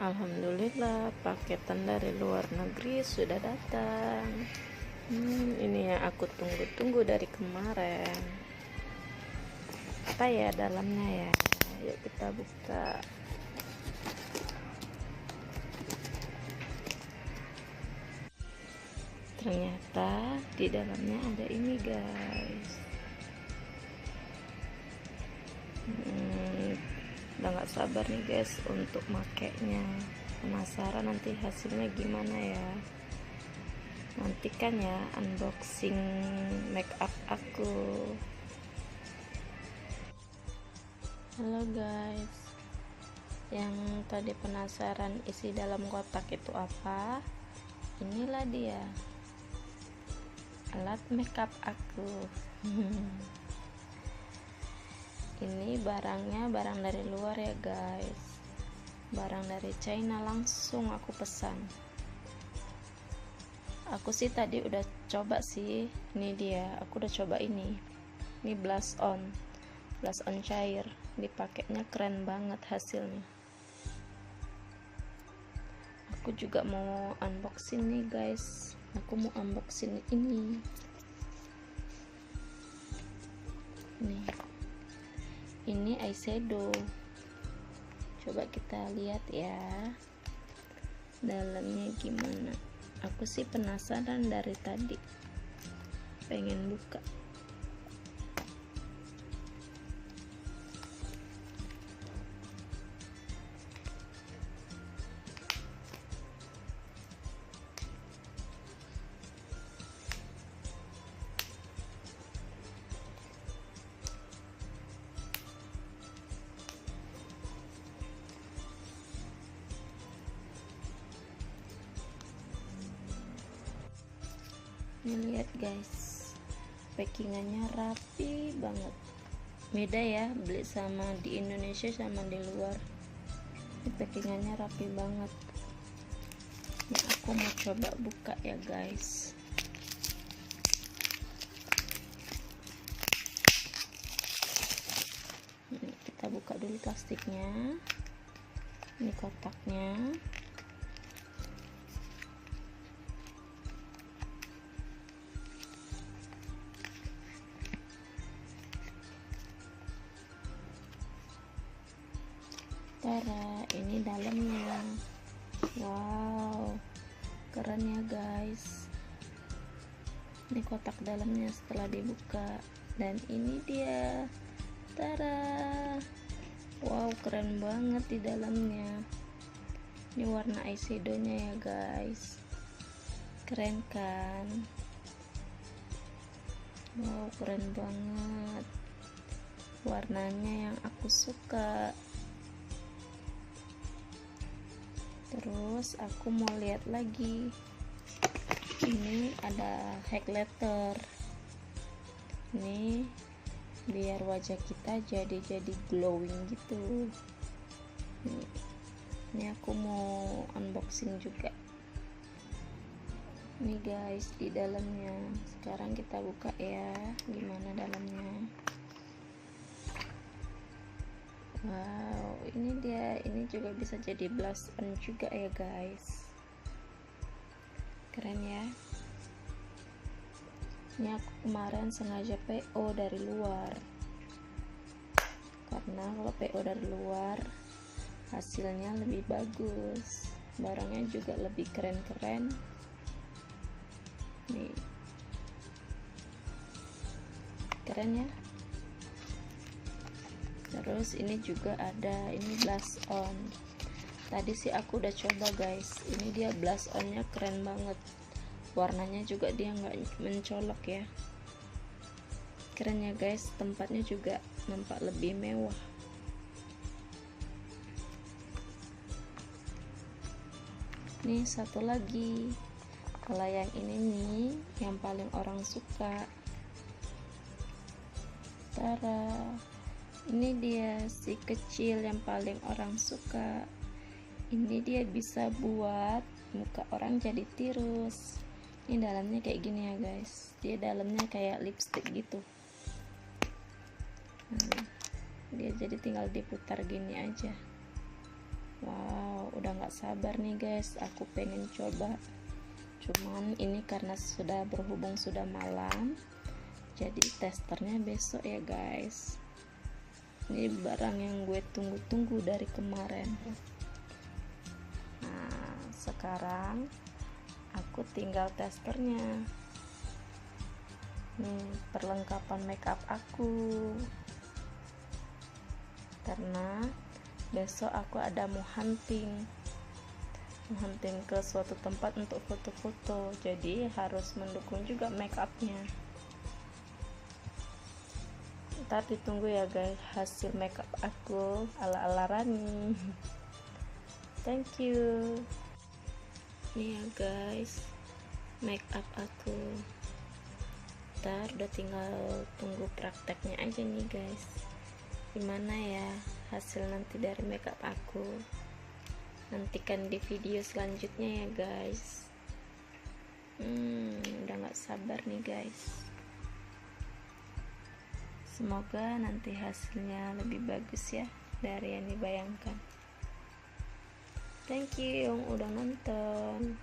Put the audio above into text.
Alhamdulillah, paketan dari luar negeri sudah datang. Ini yang aku tunggu-tunggu dari kemarin. Apa ya dalamnya ya? Yuk kita buka. Ternyata di dalamnya ada ini, guys. Udah gak sabar nih guys untuk makainya. Penasaran nanti hasilnya gimana ya. Nantikan ya unboxing makeup aku. Halo guys, yang tadi penasaran isi dalam kotak itu apa? Inilah dia, alat makeup aku. Ini barangnya barang dari luar ya guys, barang dari China, langsung aku pesan. Aku sih tadi udah coba sih, ini dia, aku udah coba ini blush on cair, dipakainya keren banget hasilnya. Aku juga mau unboxing nih guys, aku mau unboxing ini nih. Ini eyeshadow, coba kita lihat ya dalamnya gimana. Aku sih penasaran dari tadi, pengen buka. Ini lihat guys, packingannya rapi banget. Beda ya beli sama di Indonesia sama di luar. Ini packingannya rapi banget. Ini aku mau coba buka ya guys. Ini kita buka dulu plastiknya. Ini kotaknya. Tara, ini dalamnya. Wow, keren ya guys. Ini kotak dalamnya setelah dibuka, dan ini dia. Tara, wow, keren banget di dalamnya. Ini warna eyeshadownya ya guys, keren kan? Wow, keren banget. Warnanya yang aku suka. Terus aku mau lihat lagi, ini ada highlighter. Ini biar wajah kita jadi glowing gitu. Ini aku mau unboxing juga. Nih guys, di dalamnya. Sekarang kita buka ya, gimana dalamnya. Wow, ini dia. Ini juga bisa jadi blush on juga ya guys, keren ya. Ini aku kemarin sengaja PO dari luar, karena kalau PO dari luar hasilnya lebih bagus, barangnya juga lebih keren-keren. Nih, keren ya. Terus ini juga ada, ini blush on. Tadi sih aku udah coba guys, ini dia blush onnya keren banget. Warnanya juga dia nggak mencolok ya, keren ya guys. Tempatnya juga nampak lebih mewah. Nih satu lagi, kalau yang ini nih yang paling orang suka. Tara, ini dia si kecil yang paling orang suka. Ini dia bisa buat muka orang jadi tirus. Ini dalamnya kayak gini ya guys, dia dalamnya kayak lipstick gitu. Dia jadi tinggal diputar gini aja. Wow, udah nggak sabar nih guys, aku pengen coba. Cuman ini karena sudah berhubung sudah malam, jadi testernya besok ya guys. Ini barang yang gue tunggu-tunggu dari kemarin. Nah, sekarang aku tinggal testernya. Nih perlengkapan makeup aku, karena besok aku ada mau hunting ke suatu tempat untuk foto-foto, jadi harus mendukung juga makeupnya. Ntar ditunggu ya guys hasil makeup aku ala-ala Rani. Thank you. Nih ya guys, makeup aku. Ntar udah tinggal tunggu prakteknya aja nih guys, gimana ya hasil nanti dari makeup aku. Nantikan di video selanjutnya ya guys. Udah gak sabar nih guys, semoga nanti hasilnya lebih bagus ya dari yang dibayangkan. Thank you yang udah nonton.